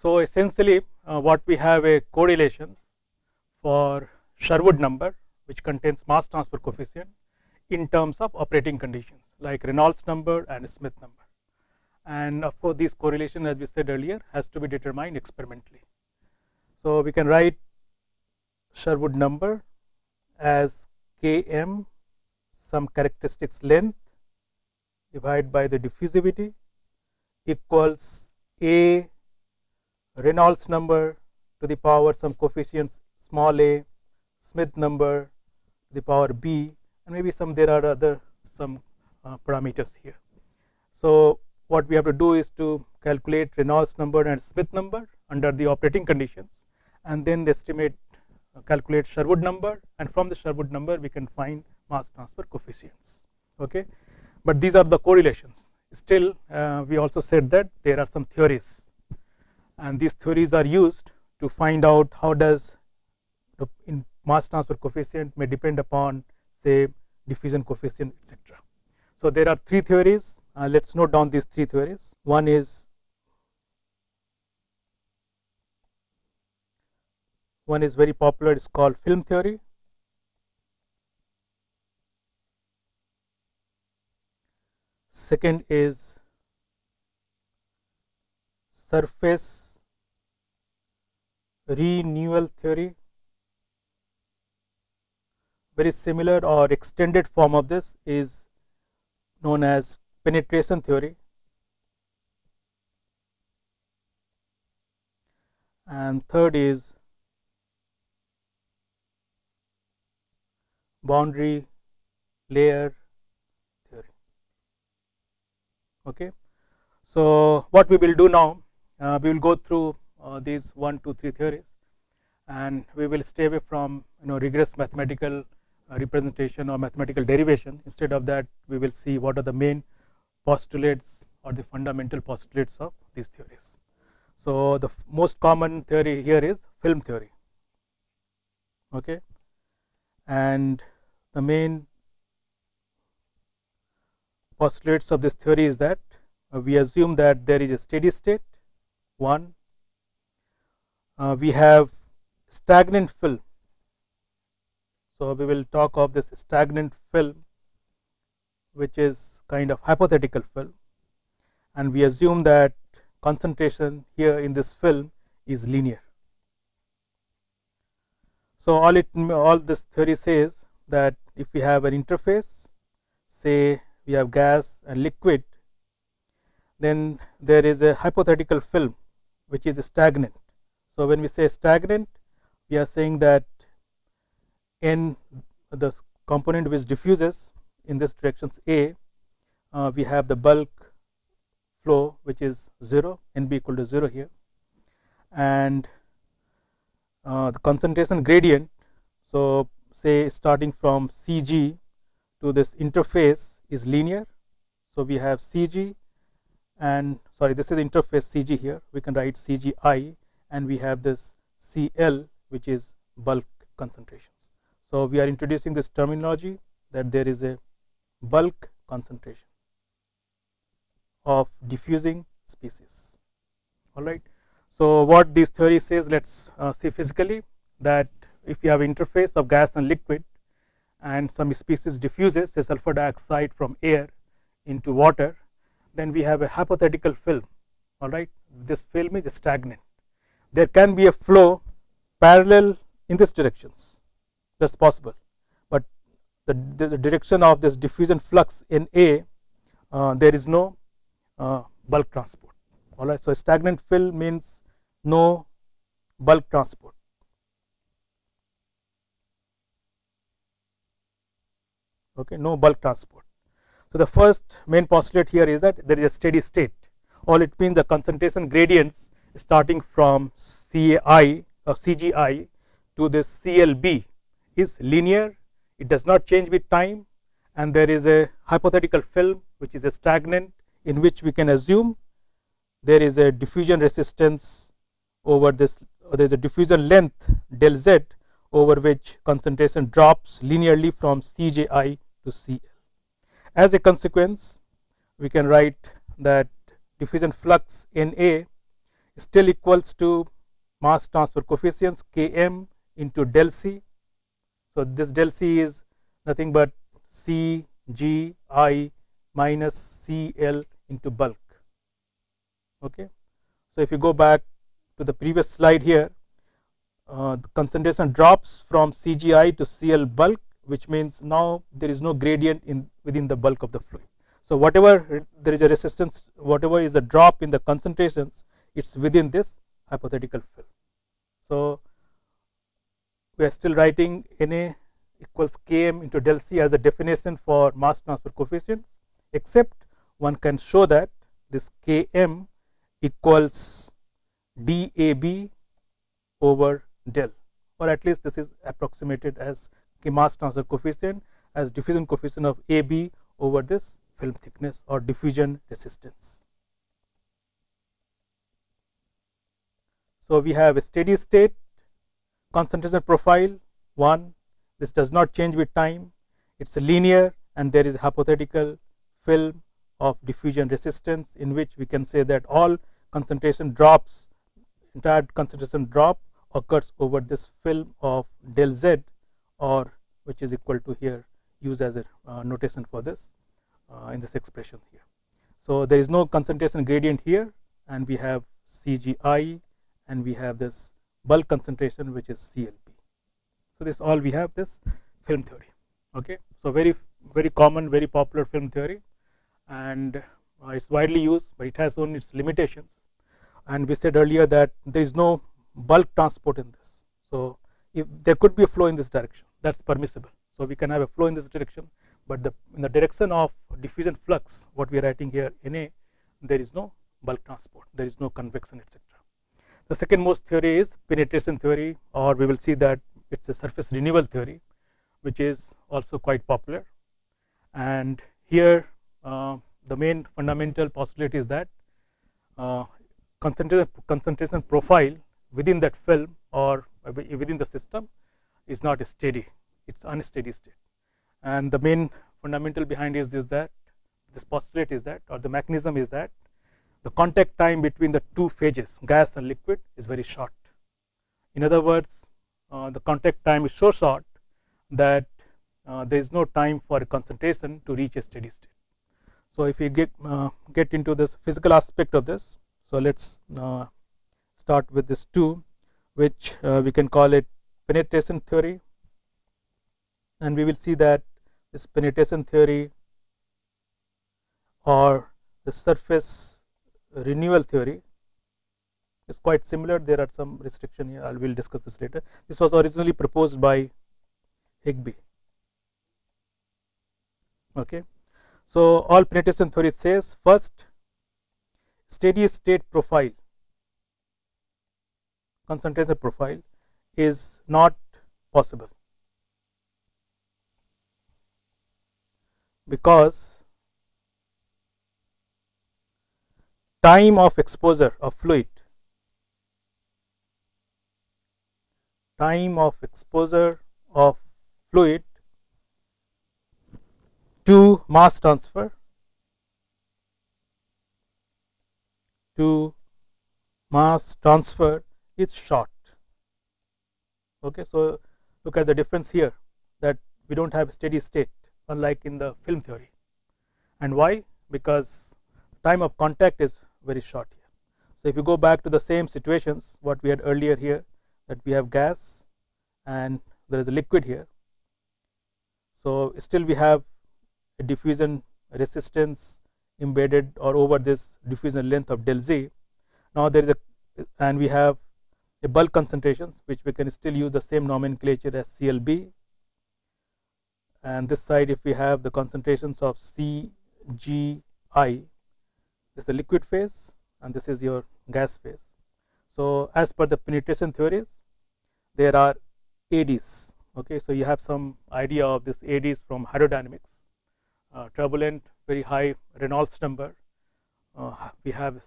So essentially what we have a correlation for Sherwood number, which contains mass transfer coefficient in terms of operating conditions like Reynolds number and Smith number. And of course this correlation, as we said earlier, has to be determined experimentally. So we can write Sherwood number as Km some characteristics length divided by the diffusivity equals A Reynolds number to the power some coefficients small a, Smith number to the power b, and maybe there are other parameters here. So what we have to do is to calculate Reynolds number and Smith number under the operating conditions, and then estimate calculate Sherwood number, and from the Sherwood number we can find mass transfer coefficients. Okay, but these are the correlations. Still we also said that there are some theories, and these theories are used to find out how does the mass transfer coefficient may depend upon, say, diffusion coefficient, etc. So there are three theories. Let's note down these three theories. One is very popular, it's called film theory. Second is surface renewal theory. Very similar or extended form of this is known as penetration theory. And third is boundary layer theory. Okay, so what we will do now, we will go through these 1, 2, 3 theories, and we will stay away from rigorous mathematical representation or mathematical derivation. Instead of that, we will see what are the main postulates or the fundamental postulates of these theories. So the most common theory here is film theory. Okay, and the main postulates of this theory is that we assume that there is a steady state. One, we have stagnant film. So we will talk of this stagnant film, which is kind of hypothetical film, and we assume that concentration here in this film is linear. So all this theory says that if we have an interface, say we have gas and liquid, then there is a hypothetical film which is stagnant. So when we say stagnant, we are saying that in the component which diffuses in this direction A, we have the bulk flow which is 0, NB equal to 0 here, and the concentration gradient, so say starting from Cg to this interface is linear. So we have Cg, and sorry, this is interface Cg here, we can write Cgi, and we have this Cl which is bulk concentrations. So we are introducing this terminology that there is a bulk concentration of diffusing species. All right. So what this theory says, let's see physically, that if you have interface of gas and liquid and some species diffuses, say sulfur dioxide from air into water, then we have a hypothetical film. All right, this film is stagnant. There can be a flow parallel in this directions, that's possible, but the direction of this diffusion flux in A, there is no bulk transport. All right, so stagnant film means no bulk transport. Okay, no bulk transport. So the first main postulate here is that there is a steady state. All it means the concentration gradients starting from Ci or Cgi to this CLB is linear, it does not change with time, and there is a hypothetical film which is a stagnant, in which we can assume there is a diffusion resistance over this, there is a diffusion length del z over which concentration drops linearly from Cji to Cl. As a consequence, we can write that diffusion flux Na still equals to mass transfer coefficients Km into del C. So this del C is nothing but Cgi minus Cl into bulk. Okay. So if you go back to the previous slide here, the concentration drops from Cgi to Cl bulk, which means now there is no gradient within the bulk of the fluid. So whatever there is a resistance, whatever is a drop in the concentrations, it's within this hypothetical film. So we are still writing Na equals Km into del C as a definition for mass transfer coefficients, except one can show that this Km equals dAb over del, or at least this is approximated as mass transfer coefficient as diffusion coefficient of Ab over this film thickness or diffusion resistance. So we have a steady state concentration profile 1. This does not change with time, it's a linear, and there is a hypothetical film of diffusion resistance in which we can say that all concentration drops, entire concentration drop occurs over this film of del Z, or which is equal to here, use as a notation for this in this expression here. So there is no concentration gradient here, and we have Cgi, and we have this bulk concentration which is CLP. So this all we have this film theory. Okay, so very common, very popular film theory, and it's widely used, but it has only its limitations. And we said earlier that there is no bulk transport in this. So if there could be a flow in this direction, that's permissible. So we can have a flow in this direction, but in the direction of diffusion flux, what we are writing here Na, there is no bulk transport, there is no convection, etc. The second most theory is penetration theory, or we will see that it's a surface renewal theory, which is also quite popular. And here the main fundamental postulate is that concentration profile within that film or within the system is not steady, it's unsteady state. And the main fundamental behind is that this postulate is that, or the mechanism is that, the contact time between the two phases, gas and liquid, is very short. In other words, the contact time is so short that there is no time for a concentration to reach a steady state. So if we get into this physical aspect of this, so let's start with this 2, which we can call it penetration theory, and we will see that this penetration theory or the surface renewal theory is quite similar. There are some restrictions here, I will discuss this later. This was originally proposed by Higby. Okay, so all penetration theory says, first, steady state profile, concentration profile is not possible, because time of exposure of fluid, to mass transfer is short. Okay, so look at the difference here, that we don't have a steady state unlike in the film theory. And why? Because time of contact is very short here. So if you go back to the same situations what we had earlier here, that we have gas and there is a liquid here, so still we have a diffusion resistance embedded or over this diffusion length of del Z. Now there is and we have a bulk concentrations, which we can still use the same nomenclature as CLB, and this side if we have the concentrations of Cgi, this is the liquid phase and this is your gas phase. So as per the penetration theories, there are ADs. Okay, so you have some idea of this ADs from hydrodynamics, turbulent, very high Reynolds number. We have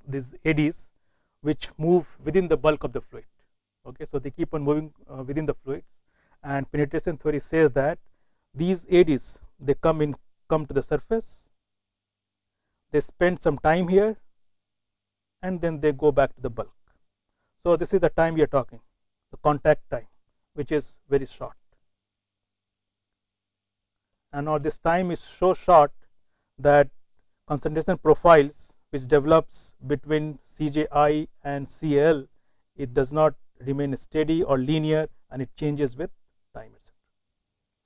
these ADs which move within the bulk of the fluid. Okay, so they keep on moving within the fluids, and penetration theory says that these ADs, they come to the surface, they spend some time here, and then they go back to the bulk. So this is the time we are talking, the contact time, which is very short. And now this time is so short that concentration profiles which develops between Cji and Cl, it does not remain steady or linear, and it changes with time, etc.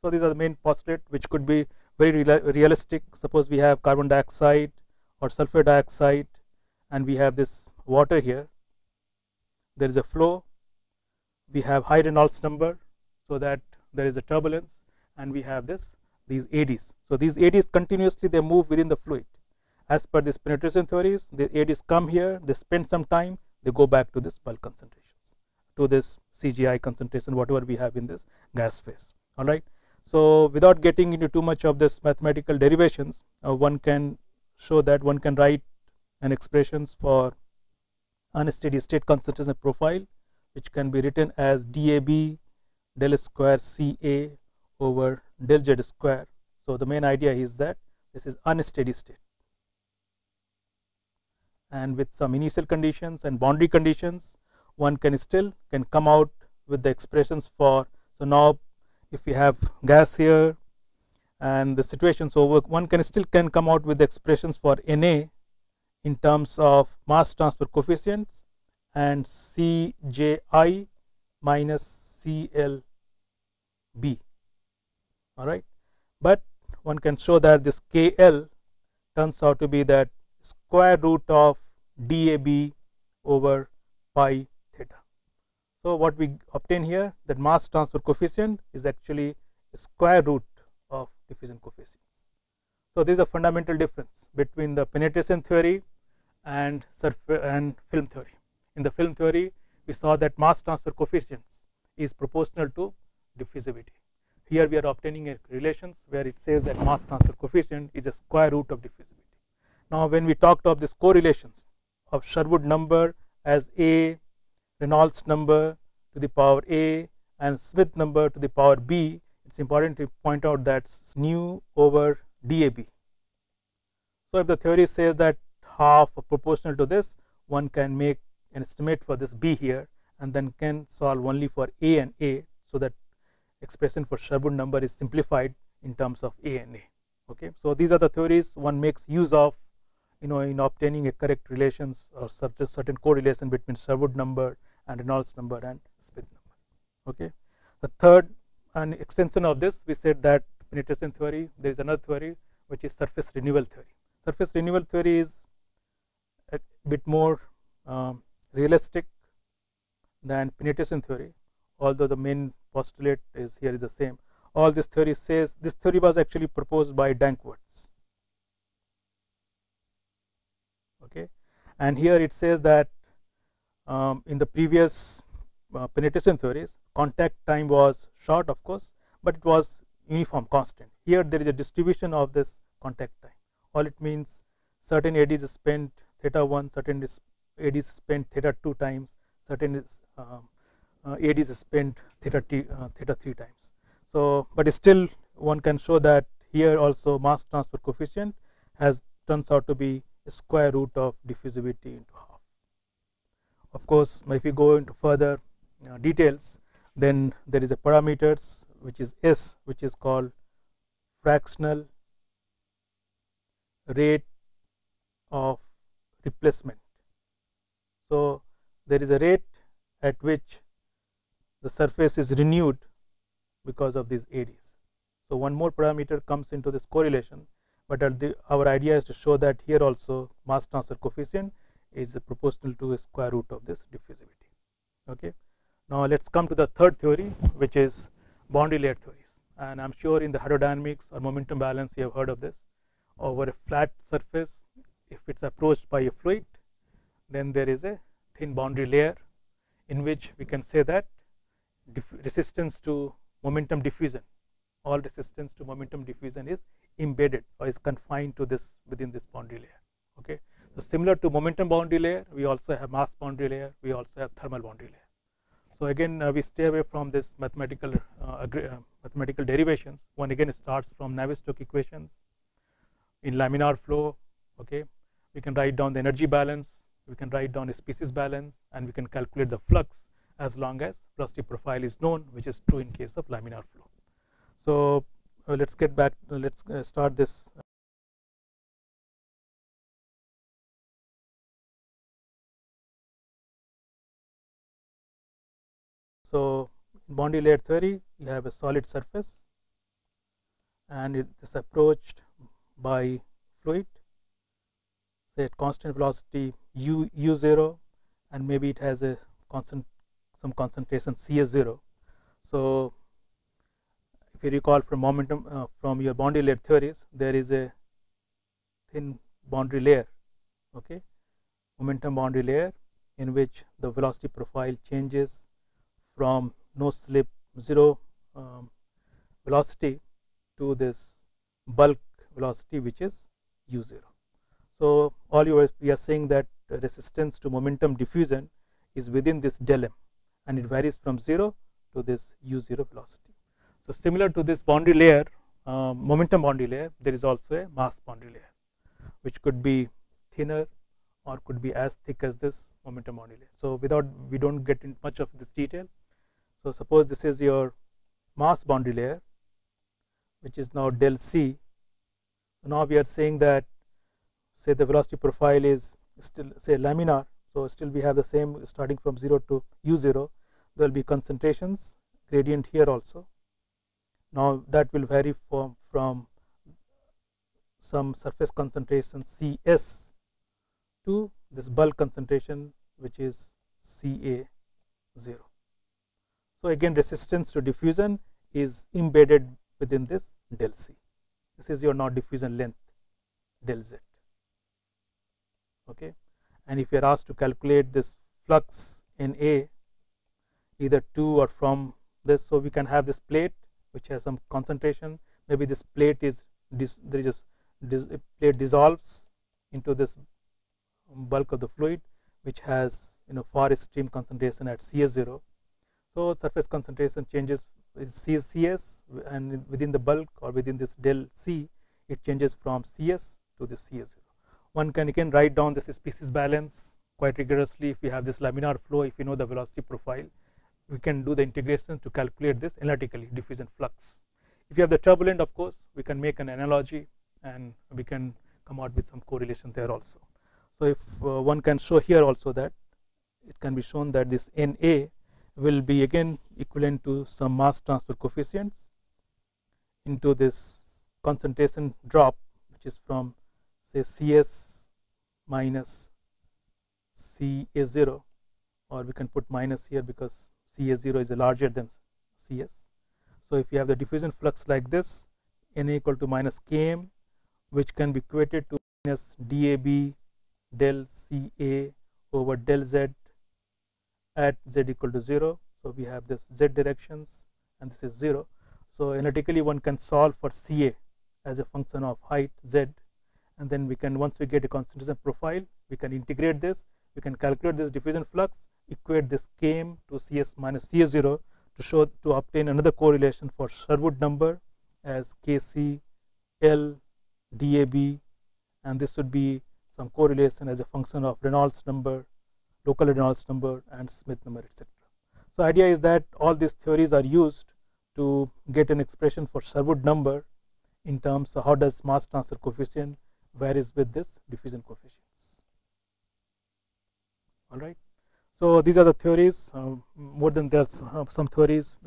So these are the main postulate which could be very realistic. Suppose we have carbon dioxide or sulfur dioxide, and we have this water here. There is a flow. We have high Reynolds number, so that there is a turbulence, and we have these ADs. So these ADs continuously they move within the fluid. As per this penetration theories, the ADs come here, they spend some time, they go back to this bulk concentrations, to this Cgi concentration, whatever we have in this gas phase. All right. So without getting into too much of this mathematical derivations, one can show that one can write an expressions for unsteady state concentration profile, which can be written as DAB del square Ca over del Z square. So the main idea is that this is unsteady state, and with some initial conditions and boundary conditions, one can still come out with the expressions for. So now if we have gas here and the situations over, one can still come out with the expressions for Na in terms of mass transfer coefficients and Cji minus Clb. All right, but one can show that this Kl turns out to be that square root of DAB over pi theta. So what we obtain here, that mass transfer coefficient is actually a square root of diffusion coefficients. So there is a fundamental difference between the penetration theory and film theory. In the film theory, we saw that mass transfer coefficients is proportional to diffusivity. Here we are obtaining a relations where it says that mass transfer coefficient is a square root of diffusivity. Now when we talked of this correlations of Sherwood number as A, Reynolds number to the power A, and Smith number to the power B, it's important to point out that nu over DAB. So if the theory says that half or proportional to this, one can make an estimate for this B here, and then can solve only for A and A, so that expression for Sherwood number is simplified in terms of A and A. Okay, so these are the theories one makes use of, in obtaining a correct relations or certain correlation between Sherwood number and Reynolds number and Smith number. Okay, the third and extension of this, we said that penetration theory, there is another theory which is surface renewal theory. Surface renewal theory is a bit more realistic than penetration theory, although the main postulate is here is the same. All this theory says, this theory was actually proposed by Danckwerts. Okay, and here it says that in the previous penetration theories, contact time was short, of course, but it was uniform, constant. Here there is a distribution of this contact time. All it means, certain ADs spent theta 1, certain ADs spent theta 2 times, certain ADs spent theta 3 times. So, but still one can show that here also mass transfer coefficient turns out to be a square root of diffusivity into half. Of course, if we go into further details, then there is a parameters which is S, which is called fractional rate of replacement. So there is a rate at which the surface is renewed because of these ADs. So one more parameter comes into this correlation, but our idea is to show that here also mass transfer coefficient is proportional to a square root of this diffusivity. Okay, now let's come to the third theory, which is boundary layer theories. And I'm sure in the hydrodynamics or momentum balance you have heard of this. Over a flat surface, if it's approached by a fluid, then there is a thin boundary layer in which we can say that resistance to momentum diffusion, all resistance to momentum diffusion is embedded or is confined to this within this boundary layer. Okay, so similar to momentum boundary layer, we also have mass boundary layer, we also have thermal boundary layer. So again we stay away from this mathematical derivations. One again starts from Navier-Stokes equations in laminar flow. Okay, we can write down the energy balance we can write down a species balance and we can calculate the flux as long as velocity profile is known, which is true in case of laminar flow. So let's get back, let's start this. So in boundary layer theory, you have a solid surface and it is approached by fluid, say at constant velocity u0, and maybe it has a some concentration CS0. So if you recall from momentum from your boundary layer theories, there is a thin boundary layer, okay, momentum boundary layer, in which the velocity profile changes from no slip 0 velocity to this bulk velocity, which is u0. So all we are saying that resistance to momentum diffusion is within this del m, and it varies from 0 to this u0 velocity. So similar to this boundary layer, momentum boundary layer, there is also a mass boundary layer, which could be thinner or could be as thick as this momentum boundary layer. So we don't get into much of this detail. So suppose this is your mass boundary layer, which is now del C. So now we are saying that, say the velocity profile is still, say, laminar. So still we have the same starting from 0 to u0. There will be concentrations gradient here also. Now that will vary from some surface concentration Cs to this bulk concentration, which is Ca0. So again, resistance to diffusion is embedded within this del C. This is your now diffusion length del Z. Okay, and if you are asked to calculate this flux in A, either to or from this, so we can have this plate which has some concentration. Maybe this plate is plate dissolves into this bulk of the fluid, which has far extreme concentration at CS0. So surface concentration changes is CS, and within the bulk or within this del C, it changes from CS to this CS0. One can again write down this species balance quite rigorously. If we have this laminar flow, if we know the velocity profile, we can do the integration to calculate this analytically, diffusion flux. If you have the turbulent, of course, we can make an analogy and we can come out with some correlation there also. So if one can show here also that it can be shown that this Na will be again equivalent to some mass transfer coefficients into this concentration drop, which is from, say, Cs minus Ca0, or we can put minus here because Ca0 is larger than Cs. So if you have the diffusion flux like this, Na equal to minus Km, which can be equated to minus dAb del Ca over del Z at Z equal to 0. So we have this Z directions and this is 0. So analytically one can solve for Ca as a function of height Z, and then we can, once we get a concentration profile, we can integrate this, we can calculate this diffusion flux, equate this Km to Cs minus Ca0 to obtain another correlation for Sherwood number as Kc L dAb, and this would be some correlation as a function of Reynolds number, local Reynolds number, and Smith number, etc. So idea is that all these theories are used to get an expression for Sherwood number in terms of how does mass transfer coefficient varies with this diffusion coefficients. All right. So these are the theories. More than there's some theories,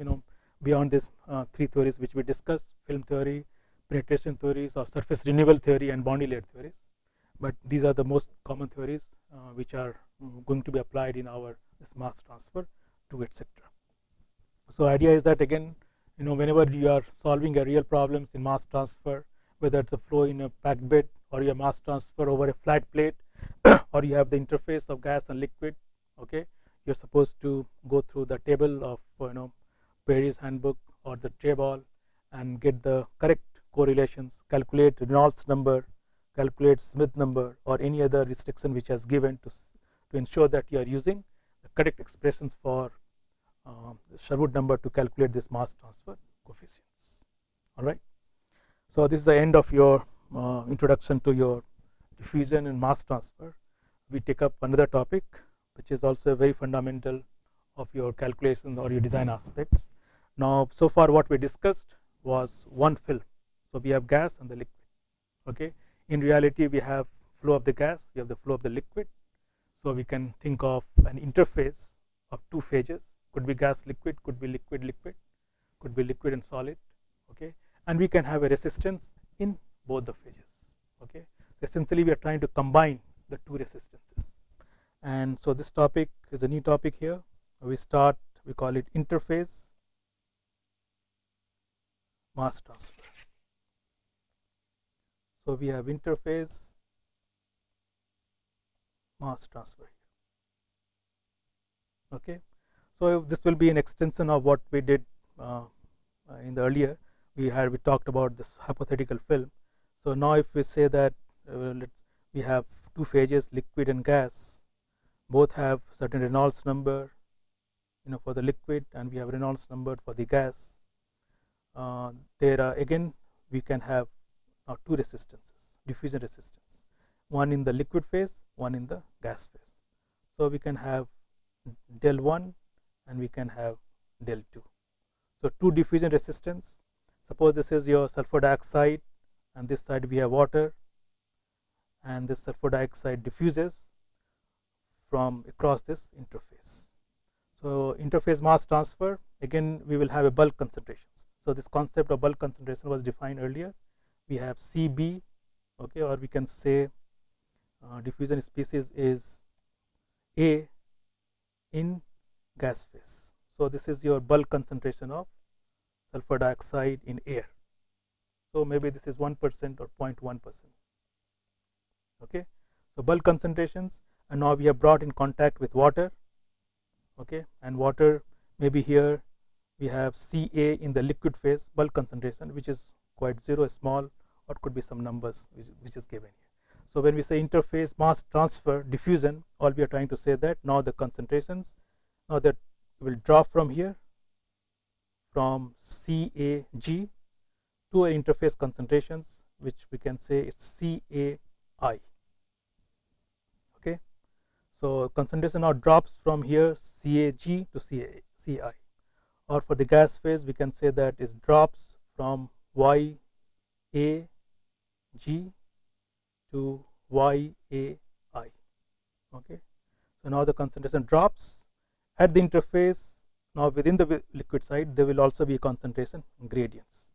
beyond this three theories which we discussed: film theory, penetration theories, or surface renewal theory, and boundary layer theories. But these are the most common theories which are going to be applied in our this mass transfer to etc. So idea is that again, whenever you are solving a real problems in mass transfer, whether it's a flow in a packed bed or your mass transfer over a flat plate, or you have the interface of gas and liquid, okay, you're supposed to go through the table of Perry's handbook or the table and get the correct correlations, calculate Reynolds number, calculate Smith number, or any other restriction which has given to ensure that you are using the correct expressions for Sherwood number to calculate this mass transfer coefficients. All right. So this is the end of your introduction to your diffusion and mass transfer. we take up another topic which is also very fundamental of your calculation or your design aspects. Now so far what we discussed was one film. So we have gas and the liquid. Okay, in reality we have flow of the gas, we have the flow of the liquid. So we can think of an interface of two phases, could be gas liquid, could be liquid liquid, could be liquid and solid. Okay, and we can have a resistance in both the phases. Okay, so essentially we are trying to combine the two resistances. And so this topic is a new topic here. We call it interface mass transfer. So we have interface mass transfer here. Okay, so this will be an extension of what we did in the earlier. We talked about this hypothetical film. So now if we say that we have two phases, liquid and gas, both have certain Reynolds number, for the liquid, and we have Reynolds number for the gas. There are again we can have now two resistances, diffusion resistance, one in the liquid phase, one in the gas phase. So we can have del 1 and we can have del 2. So two diffusion resistance. Suppose this is your sulfur dioxide and this side we have water, and this sulfur dioxide diffuses from across this interface. So interface mass transfer, again we will have a bulk concentrations. So this concept of bulk concentration was defined earlier. We have Cb, okay, or we can say diffusion species is A in gas phase. So this is your bulk concentration of sulfur dioxide in air. So maybe this is 1% or 0.1%. Okay, so bulk concentrations, and now we have brought in contact with water. Okay, and water, maybe here we have Ca in the liquid phase bulk concentration, which is quite zero, small, or could be some numbers which is given here. So when we say interface mass transfer diffusion, all we are trying to say that now the concentrations, now that will drop from here from Cag to an interface concentrations, which we can say it's Cai. Okay, so concentration now drops from here Cag to Ci, or for the gas phase we can say that it drops from Yag to Yai. Okay, so now the concentration drops at the interface. Now within the liquid side there will also be concentration gradients.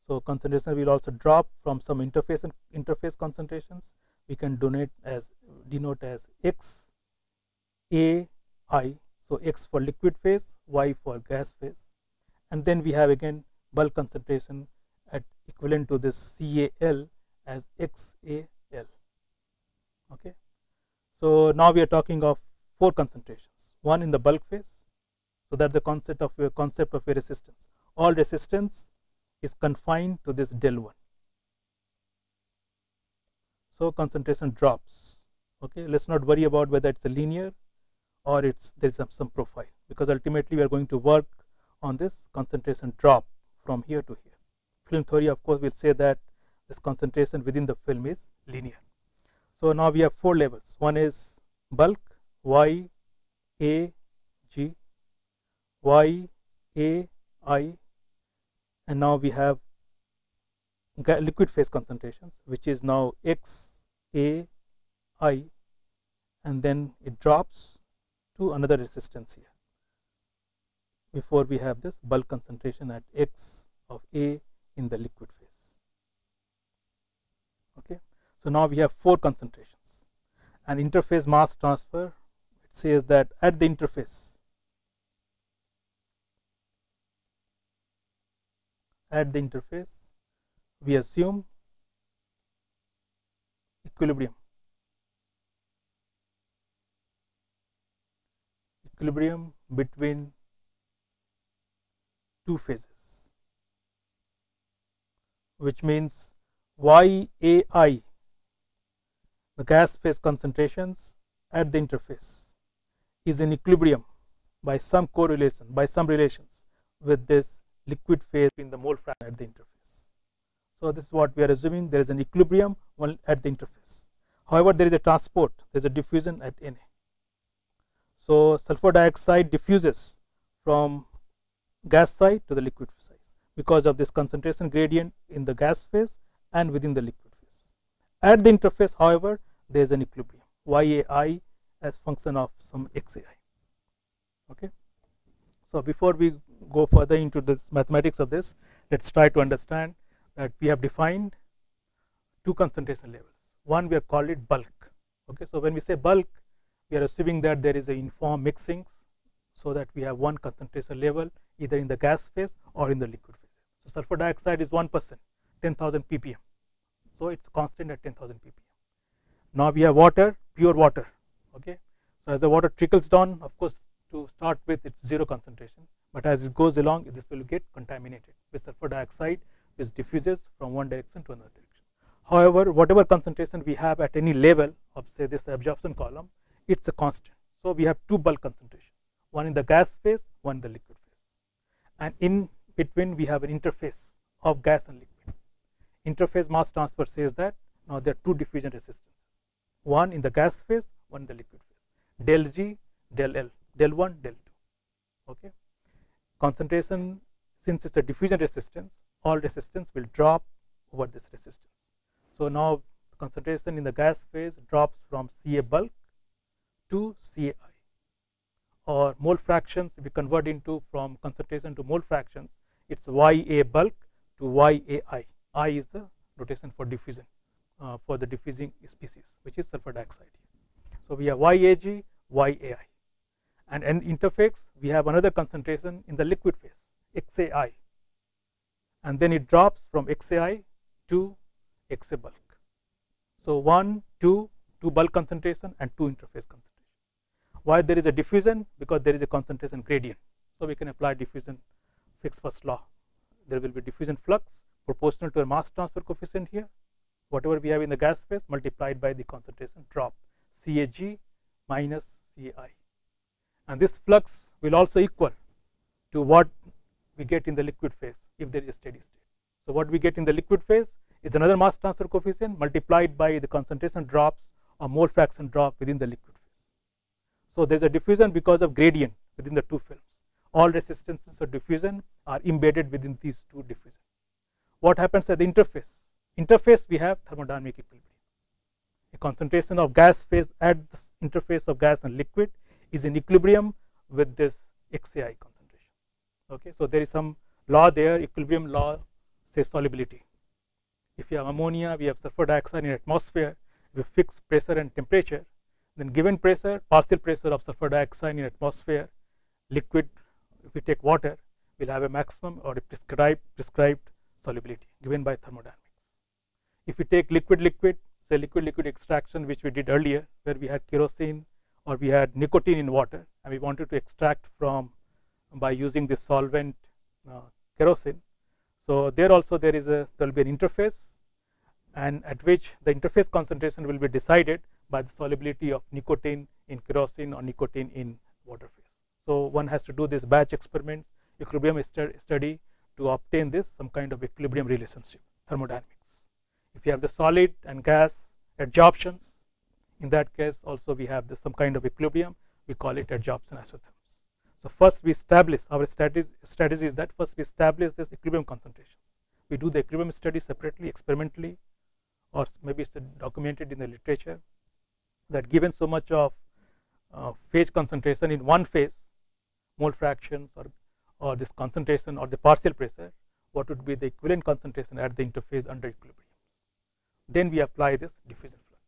So concentration will also drop from some interface and interface concentrations. We can denote as Xai, so X for liquid phase, Y for gas phase, and then we have again bulk concentration at equivalent to this Cal as Xal. Okay, so now we are talking of four concentrations. One in the bulk phase, so that's the concept of a resistance. All resistance is confined to this del 1. So concentration drops. Okay, let's not worry about whether it's a linear or there's some profile, because ultimately we are going to work on this concentration drop from here to here. Film theory of course will say that this concentration within the film is linear. So now we have four levels. One is bulk, Yag, Yai, and now we have liquid phase concentrations, which is now Xai, and then it drops to another resistance here before we have this bulk concentration at X of A in the liquid phase. Okay, so now we have four concentrations. And interface mass transfer, it says that at the interface, we assume equilibrium between two phases, which means Yai, the gas phase concentrations at the interface, is in equilibrium by some correlation, by some relations with this liquid phase in the mole fraction at the interface. So this is what we are assuming, there is an equilibrium at the interface. However, there is a transport, there is a diffusion at Na. So sulfur dioxide diffuses from gas side to the liquid size because of this concentration gradient in the gas phase and within the liquid phase. At the interface, however, there is an equilibrium, YAI as function of some XAI. Okay. So before we go further into this mathematics of this, let's try to understand that we have defined two concentration levels. One, we have called it bulk. Okay. So when we say bulk, we are assuming that there is a uniform mixings, so that we have one concentration level either in the gas phase or in the liquid phase. So sulfur dioxide is 1%, 10,000 ppm. So it's constant at 10,000 ppm. Now we have water, pure water. Okay. So as the water trickles down, of course, to start with it's zero concentration, but as it goes along, this will get contaminated with sulfur dioxide, which diffuses from one direction to another direction. However, whatever concentration we have at any level of, say, this absorption column, it's a constant. So we have two bulk concentrations, one in the gas phase, one in the liquid phase, and in between we have an interface of gas and liquid. Interface mass transfer says that now there are two diffusion resistances, one in the gas phase, one in the liquid phase, del G, del L, del 1, del 2. Okay. Concentration, since it's a diffusion resistance, all resistance will drop over this resistance. So now concentration in the gas phase drops from Ca bulk to Cai, or mole fractions, if we convert into from concentration to mole fractions, it's Ya bulk to Yai. I is the notation for diffusion, for the diffusing species, which is sulfur dioxide. So we have Yag, Yai, and in interface we have another concentration in the liquid phase, Xai, and then it drops from Xai to Xa bulk. So 1, 2 bulk concentration and 2 interface concentration. Why there is a diffusion? Because there is a concentration gradient. So we can apply diffusion Fick's first law. There will be diffusion flux proportional to a mass transfer coefficient here, whatever we have in the gas phase multiplied by the concentration drop, Cag minus Cai, and this flux will also equal to what we get in the liquid phase if there is a steady state. So what we get in the liquid phase is another mass transfer coefficient multiplied by the concentration drops or mole fraction drop within the liquid phase. So there is a diffusion because of gradient within the two films. All resistances of diffusion are embedded within these two diffusions. What happens at the interface? Interface we have thermodynamic equilibrium. A concentration of gas phase at this interface of gas and liquid is in equilibrium with this Xai concentration. Okay, so there is some law there, equilibrium law says solubility. If you have ammonia, we have sulfur dioxide in atmosphere, we fix pressure and temperature, then given pressure, partial pressure of sulfur dioxide in atmosphere, liquid, if we take water, will have a maximum or a prescribed solubility given by thermodynamics. If we take liquid, say liquid extraction, which we did earlier, where we had kerosene or we had nicotine in water, and we wanted to extract from by using this solvent kerosene. So there also there will be an interface, and at which the interface concentration will be decided by the solubility of nicotine in kerosene or nicotine in water phase. So one has to do this batch experiments, equilibrium study to obtain this some kind of equilibrium relationship, thermodynamics. If you have the solid and gas adsorptions, in that case also we have some kind of equilibrium, we call it adsorption isotherms. So first we establish, our strategy is that first we establish this equilibrium concentrations. We do the equilibrium study separately, experimentally, or maybe it's documented in the literature, that given so much of phase concentration in one phase, mole fractions or this concentration or the partial pressure, what would be the equivalent concentration at the interface under equilibrium. Then we apply this diffusion flux.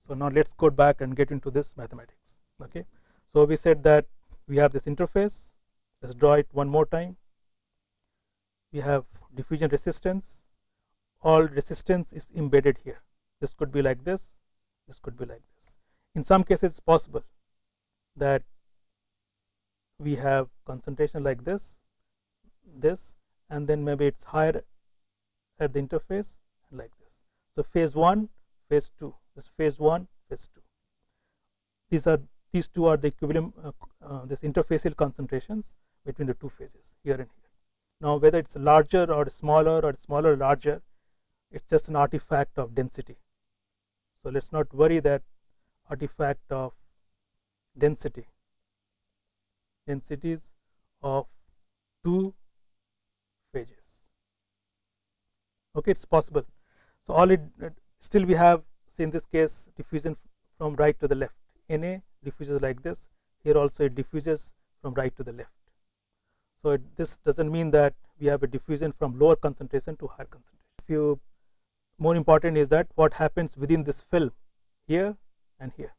So now let's go back and get into this mathematics. Okay, so we said that we have this interface. Let's draw it one more time. We have diffusion resistance. All resistance is embedded here. This could be like this. This could be like this. In some cases, it's possible that we have concentration like this, and then maybe it's higher at the interface and like this. So phase 1, phase 2. This phase 1, phase 2. These two are the equilibrium, this interfacial concentrations between the two phases here and here. Now whether it's larger or smaller or larger, it's just an artifact of density. So let's not worry that artifact of densities of two phases. Okay, it's possible. So all it still we have, say in this case, diffusion from right to the left. Na diffuses like this. Here also it diffuses from right to the left. So this doesn't mean that we have a diffusion from lower concentration to higher concentration. More important is that what happens within this film here and here.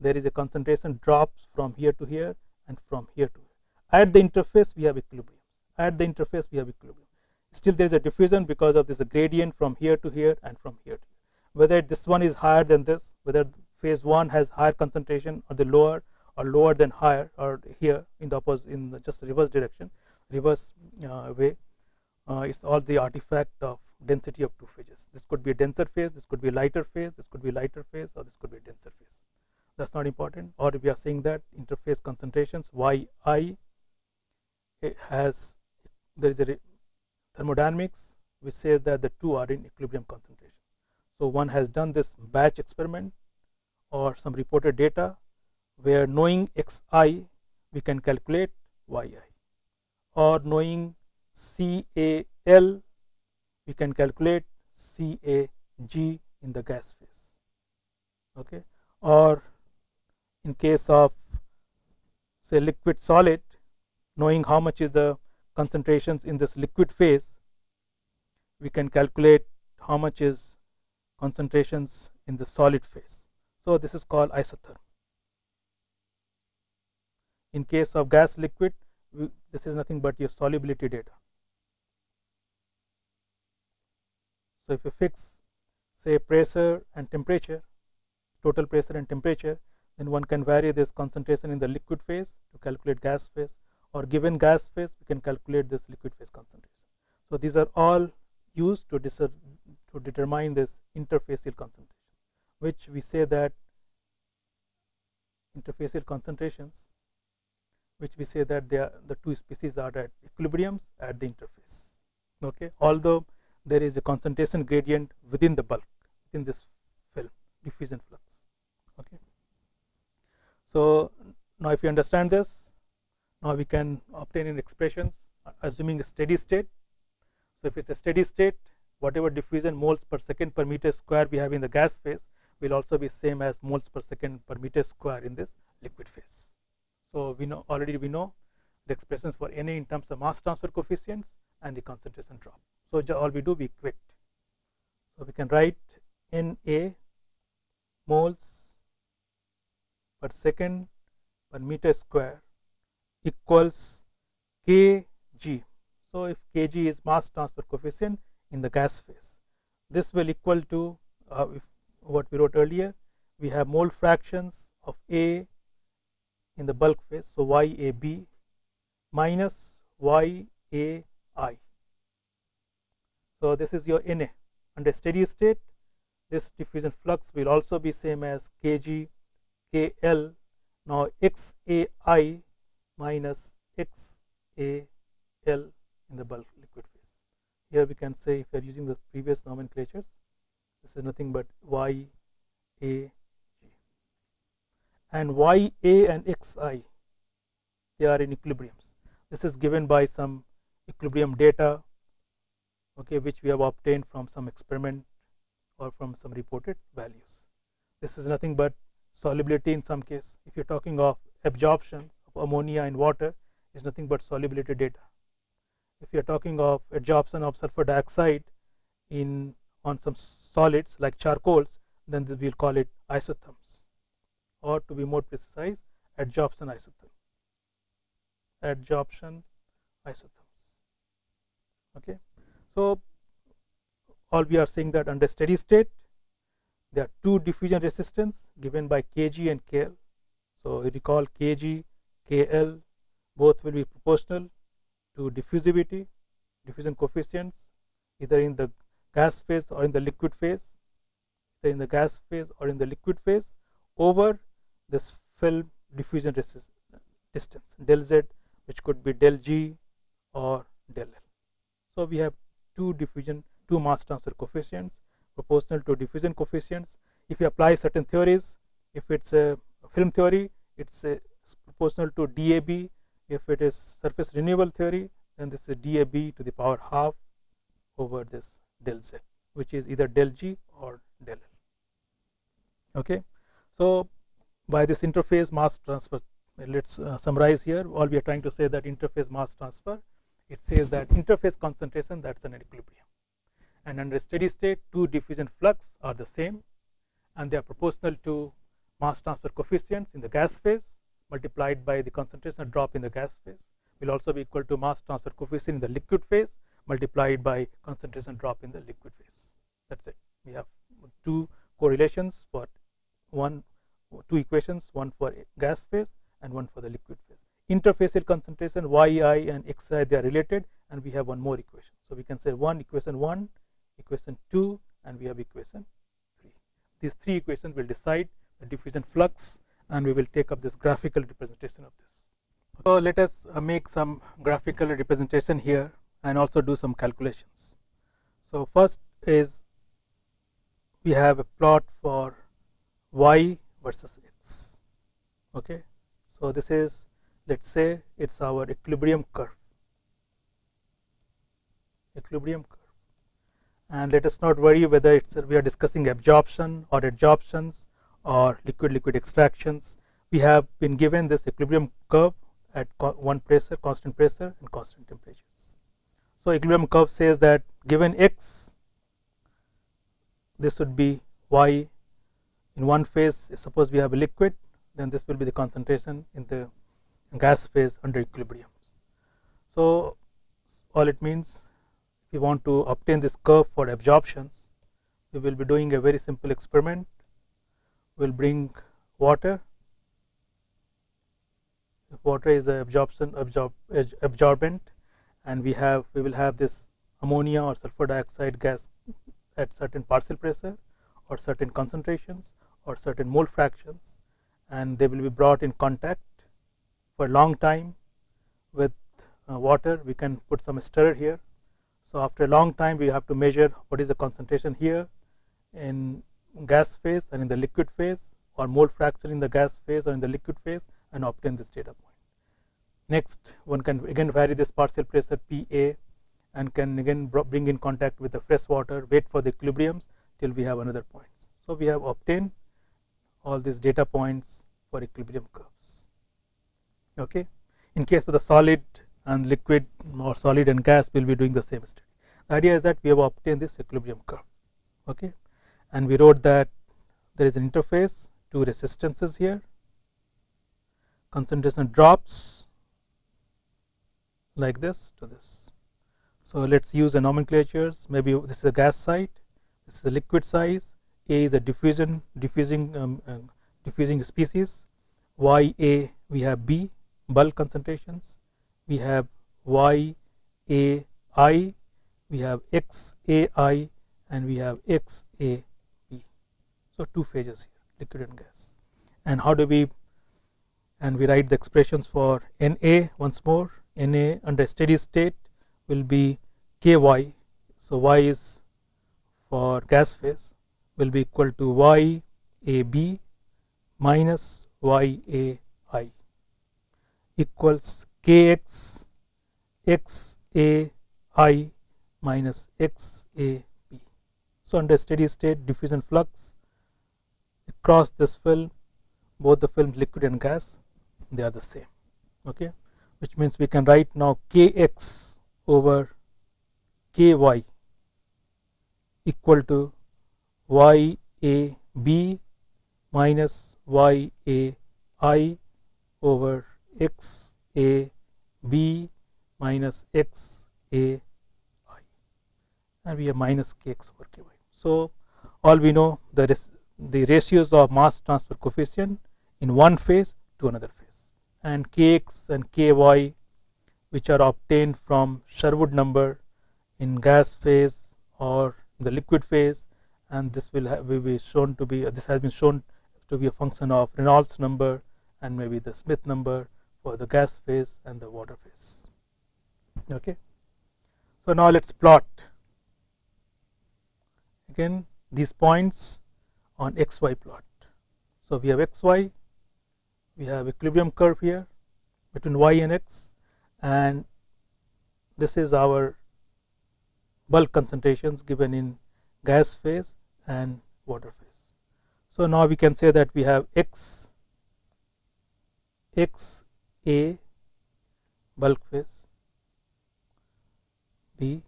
There is a concentration drops from here to here and from here to here. At the interface we have equilibrium. At the interface we have equilibrium. Still there is a diffusion because of this gradient from here to here and from here to here. Whether this one is higher than this, whether phase 1 has higher concentration or the lower, or lower than higher, or here in the opposite, in the just reverse direction, reverse way, it's all the artifact of density of two phases. This could be a denser phase, this could be a lighter phase, this could be a lighter phase, or this could be a denser phase. That's not important. Or we are saying that interface concentrations yi has, there is a thermodynamics which says that the two are in equilibrium concentration. So one has done this batch experiment or some reported data where knowing xi we can calculate yi, or knowing CAL we can calculate CAG in the gas phase. Okay, or in case of say liquid solid, knowing how much is the concentrations in this liquid phase, we can calculate how much is concentrations in the solid phase. So this is called isotherm. In case of gas liquid, this is nothing but your solubility data. So if you fix say pressure and temperature, total pressure and temperature, then one can vary this concentration in the liquid phase to calculate gas phase, or given gas phase we can calculate this liquid phase concentration. So these are all used to determine this interfacial concentration, which we say that interfacial concentrations, which we say that they are, the two species are at equilibriums at the interface. Okay, although there is a concentration gradient within the bulk, within this film, diffusion flux. Okay, so now if you understand this, now we can obtain in expressions assuming a steady state. So if it's a steady state, whatever diffusion moles per second per meter square we have in the gas phase will also be same as moles per second per meter square in this liquid phase. So we know already, we know the expressions for Na in terms of mass transfer coefficients and the concentration drop. So all we do, we equate. So we can write Na moles per second per meter square equals Kg. So if Kg is mass transfer coefficient in the gas phase, this will equal to if what we wrote earlier, we have mole fractions of A in the bulk phase, so YAB minus YAI. So this is your Na. Under steady state, this diffusion flux will also be same as Kg KL. Now XAI minus XAL in the bulk liquid phase. Here we can say, if we are using the previous nomenclatures, this is nothing but YAG. And YA and XI, they are in equilibriums. This is given by some equilibrium data, okay, which we have obtained from some experiment or from some reported values. This is nothing but solubility in some case. If you're talking of absorption of ammonia in water, is nothing but solubility data. If you're talking of absorption of sulfur dioxide on some solids like charcoals, then we'll call it isotherms, or to be more precise, adsorption isotherm. Adsorption isotherms. Okay, so all we are saying that under steady state there are two diffusion resistance given by Kg and KL. So you recall Kg, KL both will be proportional to diffusivity, diffusion coefficients, either in the gas phase or in the liquid phase, either in the gas phase or in the liquid phase, over this film diffusion distance del Z, which could be del G or del L. So we have two mass transfer coefficients proportional to diffusion coefficients if you apply certain theories, if it's a film theory, it's proportional to DAB. If it is surface renewal theory, then this is DAB to the power half over this del Z, which is either del G or del L. Okay, so by this interface mass transfer, let's summarize here. All we are trying to say that interface mass transfer, it says that interface concentration, that's an equilibrium, and under steady state two diffusion flux are the same and they are proportional to mass transfer coefficients in the gas phase multiplied by the concentration drop in the gas phase will also be equal to mass transfer coefficient in the liquid phase multiplied by concentration drop in the liquid phase. That's it. We have two correlations for two equations, one for gas phase and one for the liquid phase. Interfacial concentration yi and xi, they are related, and we have one more equation. So we can say equation 1, equation 2, and we have equation 3. These three equations will decide the diffusion flux, and we will take up this graphical representation of this. So let us make some graphical representation here and also do some calculations. So first is we have a plot for y versus x. Okay, so this is, let's say it's our equilibrium curve, and let us not worry whether it's we are discussing absorption or adsorptions or liquid extractions. We have been given this equilibrium curve at one pressure, constant pressure and constant temperatures. So equilibrium curve says that given x, this would be y in one phase. Suppose we have a liquid, then this will be the concentration in the gas phase under equilibrium. So all it means, if we want to obtain this curve for absorptions, we will be doing a very simple experiment. We will bring water. If water is a absorbent, and we will have this ammonia or sulfur dioxide gas at certain partial pressure or certain concentrations or certain mole fractions, and they will be brought in contact for a long time with water. We can put some stirrer here. So after a long time we have to measure what is the concentration here in gas phase and in the liquid phase, or mole fraction in the gas phase or in the liquid phase, and obtain this data point. Next, one can again vary this partial pressure PA and can again bring in contact with the fresh water, wait for the equilibriums till we have another points. So we have obtained all these data points for equilibrium curves. Okay, in case of the solid and liquid or solid and gas, we will be doing the same study. The idea is that we have obtained this equilibrium curve. Okay, and we wrote that there is an interface, two resistances here, concentration drops like this to this. So let's use the nomenclatures. Maybe this is a gas side, this is a liquid size, A is a diffusing species, YA we have B, bulk concentrations, we have YAI, we have XAI, and we have XAB. So two phases here, liquid and gas. And how do we, and we write the expressions for Na once more. Na under steady state will be Ky, so Y is for gas phase will be equal to YAB minus YAI equals Kx XAI minus XAB. So under steady state diffusion flux across this film, both the films liquid and gas, they are the same. Okay, which means we can write now Kx over Ky equal to YAB minus YAI over XAB minus XAI, and we have minus Kx over Ky. So all we know the ratios of mass transfer coefficient in one phase to another phase, and Kx and Ky, which are obtained from Sherwood number in gas phase or the liquid phase, and this will be shown to be, this has been shown to be a function of Reynolds number and maybe the Smith number for the gas phase and the water phase. Okay, so now let's plot again these points on xy plot. So we have xy, we have equilibrium curve here between y and x, and this is our bulk concentrations given in gas phase and water phase. So now we can say that we have XA bulk phase, B,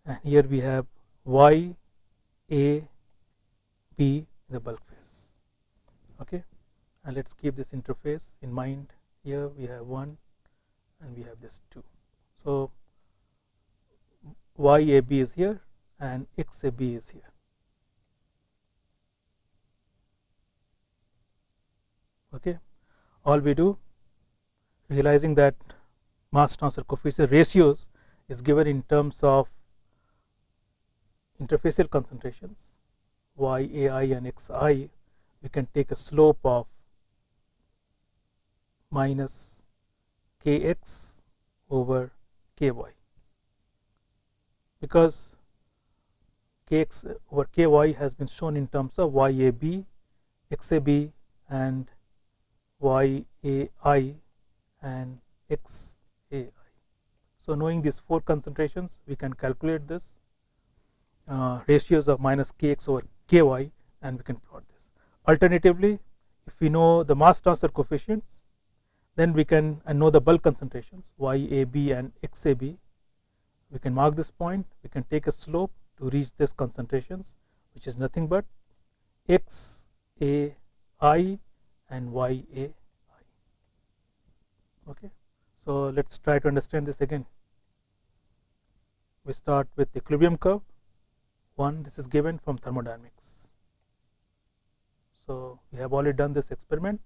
and here we have YA B the bulk phase. Okay, and let's keep this interface in mind. Here we have 1 and we have this 2. So YAB is here and XAB is here. Okay, all we do, realizing that mass transfer coefficient ratios is given in terms of interfacial concentrations YAI and XI, we can take a slope of minus Kx over Ky, because Kx over Ky has been shown in terms of YAB, XAB and YAI and XAI. So knowing these 4 concentrations, we can calculate this ratios of minus Kx over Ky, and we can plot this. Alternatively, if we know the mass transfer coefficients, then we can know the bulk concentrations YAB and XAB. We can mark this point, we can take a slope to reach this concentrations, which is nothing but XAI and YAI. Okay, so let's try to understand this again. We start with the equilibrium curve. This is given from thermodynamics. So we have already done this experiment,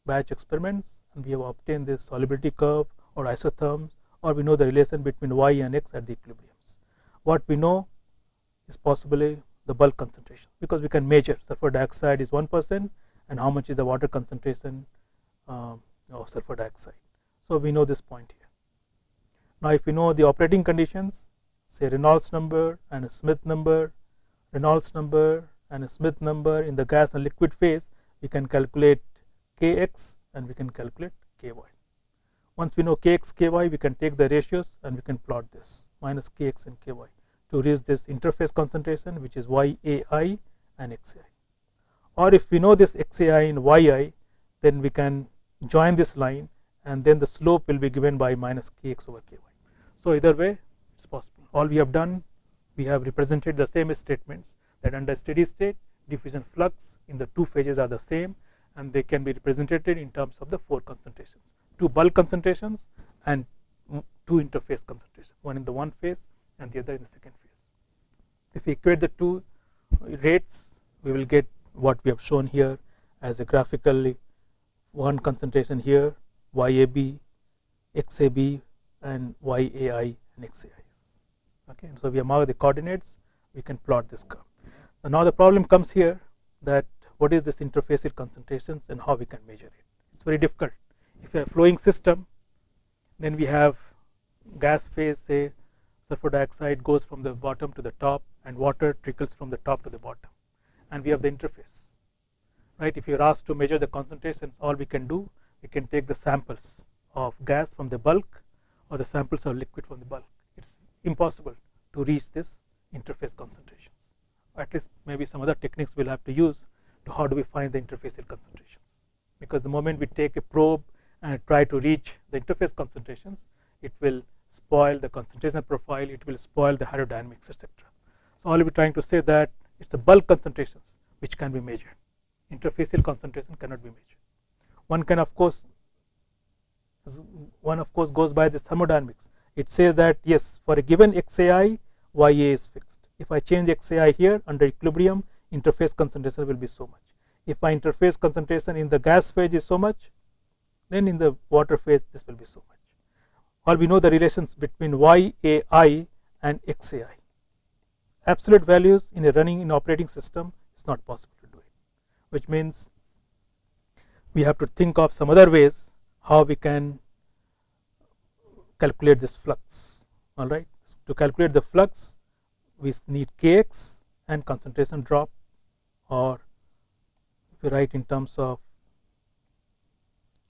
batch experiments, and we have obtained this solubility curve or isotherms, or we know the relation between y and x at the equilibriums. What we know is possibly the bulk concentration, because we can measure sulfur dioxide is 1% and how much is the water concentration of sulfur dioxide. So we know this point here. Now if we know the operating conditions, say Reynolds number and a Smith number, Reynolds number and a Smith number in the gas and liquid phase, we can calculate Kx and we can calculate Ky. Once we know Kx, Ky, we can take the ratios and we can plot this minus Kx and Ky to reach this interface concentration, which is YAI and XAI. Or if we know this XAI and YI, then we can join this line and then the slope will be given by minus Kx over Ky. So either way it's possible. All we have done, we have represented the same statements, that under steady state diffusion flux in the 2 phases are the same, and they can be represented in terms of the 4 concentrations, 2 bulk concentrations and 2 interface concentrations, one in the 1 phase and the other in the 2nd phase. If we equate the 2 rates, we will get what we have shown here as a graphically, 1 concentration here YAB, XAB and YAI and XAIs. Okay, so we have marked the coordinates, we can plot this curve. Now the problem comes here, that what is this interfacial concentrations and how we can measure it. It's very difficult. If you have a flowing system, then we have gas phase, say sulfur dioxide goes from the bottom to the top and water trickles from the top to the bottom, and we have the interface, right? If you are asked to measure the concentrations, all we can do, we can take the samples of gas from the bulk or the samples of liquid from the bulk. It's impossible to reach this interface concentrations. At least maybe some other techniques we'll have to use to how do we find the interfacial concentrations, because the moment we take a probe and try to reach the interface concentrations, it will spoil the concentration profile, it will spoil the hydrodynamics, etc. So all we're trying to say that it's the bulk concentrations which can be measured. Interfacial concentration cannot be measured. One of course goes by this thermodynamics. It says that yes, for a given XAI, YA is fixed. If I change XAI here under equilibrium, interface concentration will be so much. If my interface concentration in the gas phase is so much, then in the water phase this will be so much. Or we know the relations between YAI and XAI. Absolute values in a running operating system is not possible to do it, which means we have to think of some other ways how we can calculate this flux. All right, to calculate the flux, we need Kx and concentration drop, or we write in terms of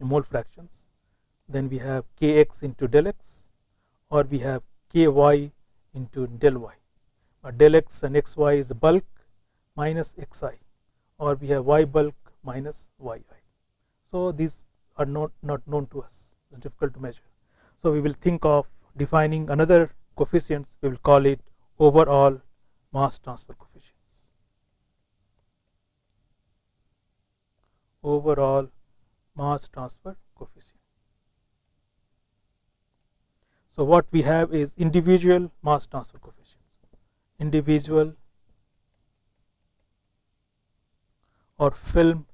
mole fractions, then we have kx into del x, or we have ky into del y. Del x and xy is bulk minus xi, or we have y bulk minus yi. So these are not known to us. It's difficult to measure. So we will think of defining another coefficients. We will call it overall mass transfer coefficients. Overall mass transfer coefficient. So what we have is individual mass transfer coefficients. Individual or film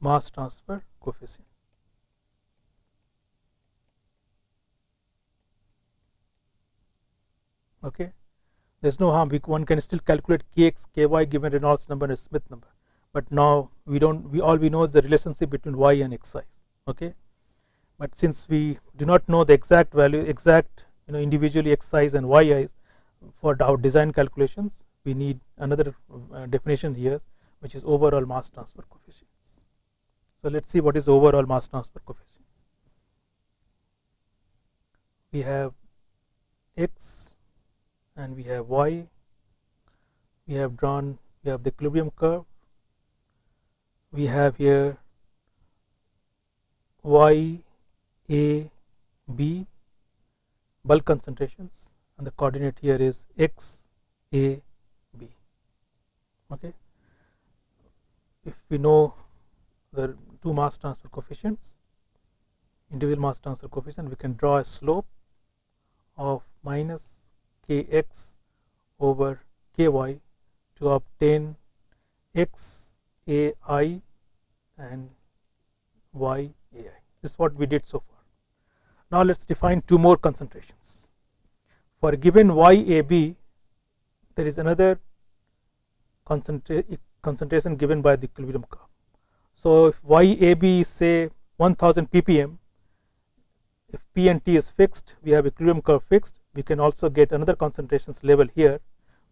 mass transfer coefficient. Okay, there's no harm. One can still calculate kx, ky given Reynolds number and Smith number, but now we don't. All we know is the relationship between y and xi. Okay, but since we do not know the exact value, individually xi's and yi's for our design calculations, we need another definition here, which is overall mass transfer coefficients. So let's see what is overall mass transfer coefficients. We have x and we have y. We have the equilibrium curve. We have here y, a, b, bulk concentrations, and the coordinate here is x, a, b. Okay. If we know the two mass transfer coefficients, individual mass transfer coefficient, we can draw a slope of minus kx over ky to obtain x ai and y ai. This is what we did so far. Now let's define two more concentrations. For a given yab, there is another concentration given by the equilibrium curve. So if yab is say 1000 ppm, if p and t is fixed, we have equilibrium curve fixed, we can also get another concentrations level here,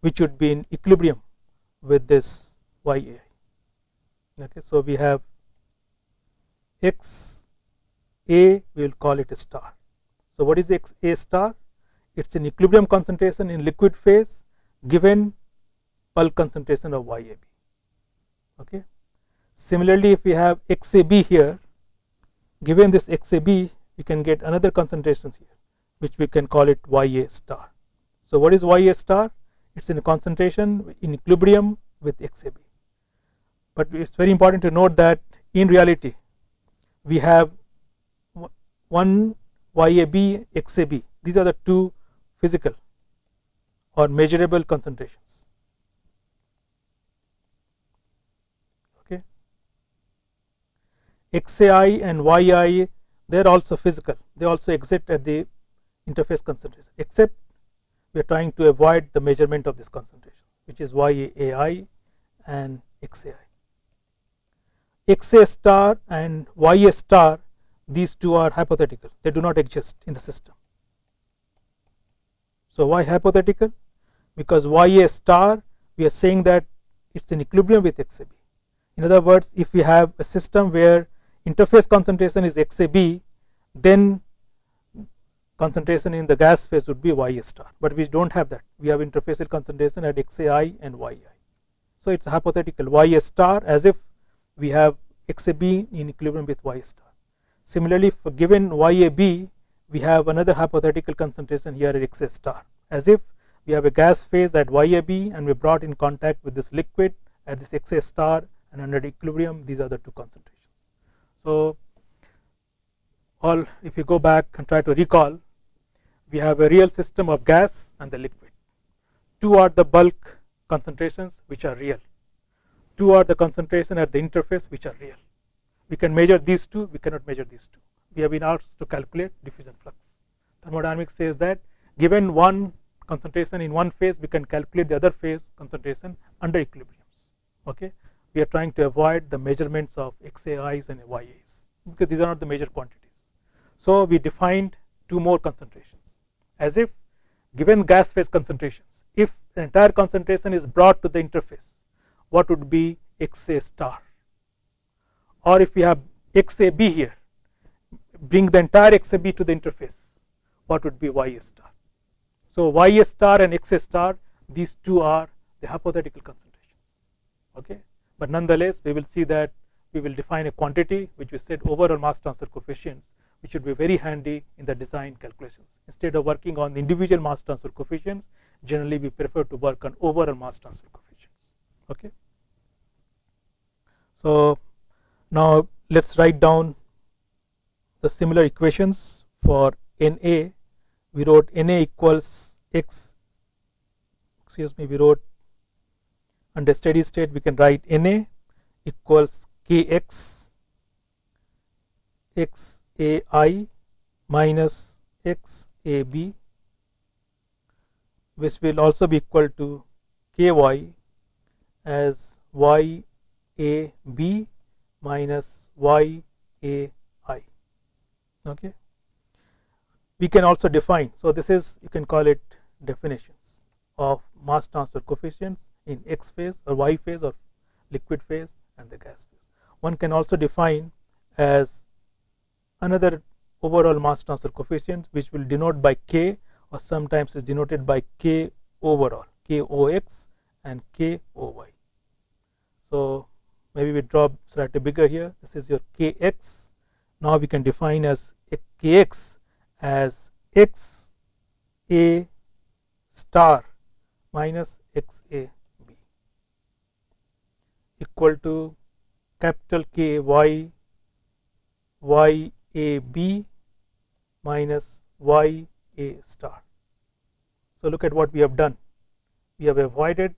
which would be in equilibrium with this yai. Okay, so we have x a, we will call it a star. So what is x a star? It's an equilibrium concentration in liquid phase given bulk concentration of yab. Okay. Similarly, if we have xab here, given this xab, we can get another concentrations here, which we can call it ya star. So what is ya star? It's in a concentration in equilibrium with xab. But it's very important to note that in reality we have one yab, xab. These are the two physical or measurable concentrations. Okay. xai and yi, they are also physical. They also exist at the interface concentration, except we are trying to avoid the measurement of this concentration, which is yai and xai. xa star and ya star, these two are hypothetical. They do not exist in the system. So why hypothetical? Because ya star, we are saying that it's in equilibrium with xab. In other words, if we have a system where interface concentration is xab, then concentration in the gas phase would be ya star. But we don't have that. We have interfacial concentration at xai and yi. So it's hypothetical ya star, as if we have xab in equilibrium with y star. Similarly, for given yab, we have another hypothetical concentration here at xa star, as if we have a gas phase at yab and we brought in contact with this liquid at this xa star, and under equilibrium these are the two concentrations. So if you go back and try to recall, we have a real system of gas and the liquid. Two are the bulk concentrations which are real. Two are the concentration at the interface which are real. We can measure these two, we cannot measure these two. We have been asked to calculate diffusion flux. Thermodynamics says that given one concentration in one phase, we can calculate the other phase concentration under equilibriums. Okay, we are trying to avoid the measurements of xai's and yai's because these are not the major quantities. So we defined two more concentrations, as if given gas phase concentrations, if the entire concentration is brought to the interface, what would be XA star, or if we have XAB here, bring the entire XAB to the interface, what would be YA star? So YA star and XA star, these two are the hypothetical concentrations. Okay, but nonetheless we will see that we will define a quantity which we said overall mass transfer coefficients, which should be very handy in the design calculations. Instead of working on the individual mass transfer coefficients, generally we prefer to work on overall mass transfer coefficients. Okay, so now let's write down the similar equations for Na. We wrote Na equals x, we wrote under steady state we can write Na equals Kx Xai minus Xab, which will also be equal to Ky as Yab minus Yai. Okay, we can also define, so this is, you can call it definitions of mass transfer coefficients in X phase or Y phase or liquid phase and the gas phase. One can also define as another overall mass transfer coefficient which will denote by K, or sometimes is denoted by K overall, Kox and Koy. So maybe we draw slightly bigger here. This is your Kx. Now we can define as Kx as Xa star minus Xab equal to capital Ky Yab minus Ya star. So look at what we have done. We have avoided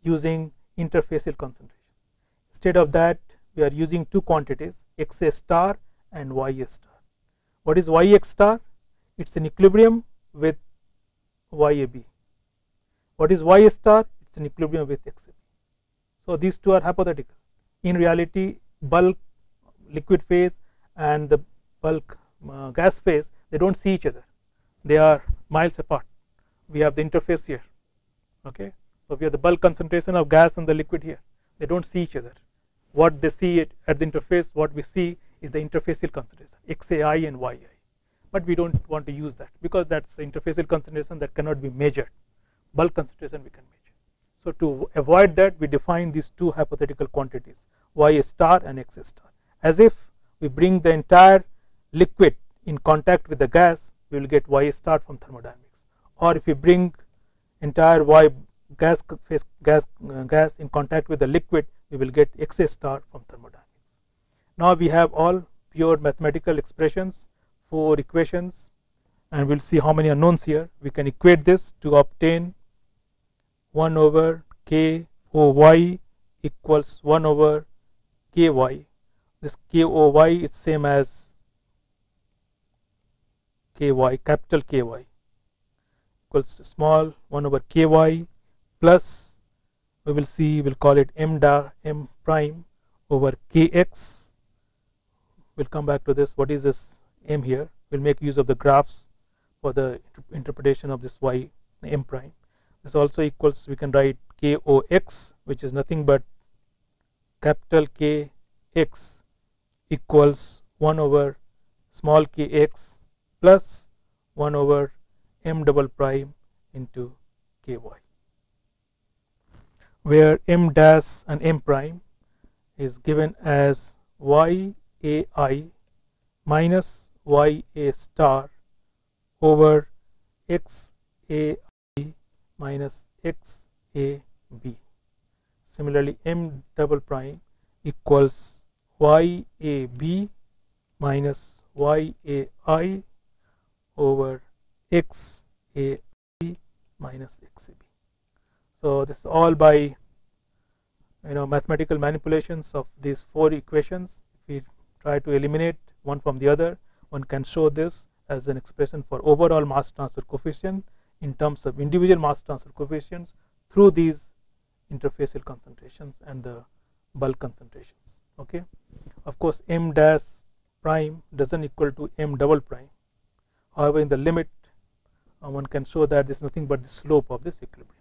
using interfacial concentrations. Instead of that, we are using two quantities, Xa star and Ya star. What is Yx star? It's in equilibrium with Yab. What is Ya star? It's in equilibrium with Xab. So these two are hypothetical. In reality, bulk liquid phase and the bulk gas phase, they don't see each other. They are miles apart. We have the interface here. Okay, so we have the bulk concentration of gas and the liquid here. They don't see each other. What they see at the interface, what we see is the interfacial concentration, Xai and Yi. But we don't want to use that because that's the interfacial concentration that cannot be measured. Bulk concentration we can measure. So to avoid that, we define these two hypothetical quantities, Ya star and Xa star. As if we bring the entire liquid in contact with the gas, we will get Ya star from thermodynamics. Or if we bring entire gas in contact with the liquid, we will get Xa star from thermodynamics. Now we have all pure mathematical expressions, 4 equations, and we'll see how many unknowns here. We can equate this to obtain 1 over Koy equals 1 over Ky. This Koy is same as Ky, capital Ky equals to small 1 over Ky plus, we will see, we'll call it m prime over Kx. We'll come back to this. What is this m here? We'll make use of the graphs for the interpretation of this y m prime. This also equals, we can write Kox, which is nothing but capital Kx equals 1 over small kx plus 1 over m double prime into Ky, where m dash and m prime is given as Yai minus Ya star over Xai minus Xab. Similarly, m double prime equals Yab minus Yai over Xai minus Xab. So this is all by mathematical manipulations of these 4 equations. If we try to eliminate one from the other, one can show this as an expression for overall mass transfer coefficient in terms of individual mass transfer coefficients through these interfacial concentrations and the bulk concentrations. Okay, of course m dash prime doesn't equal to m double prime. However, in the limit one can show that this is nothing but the slope of this equilibrium.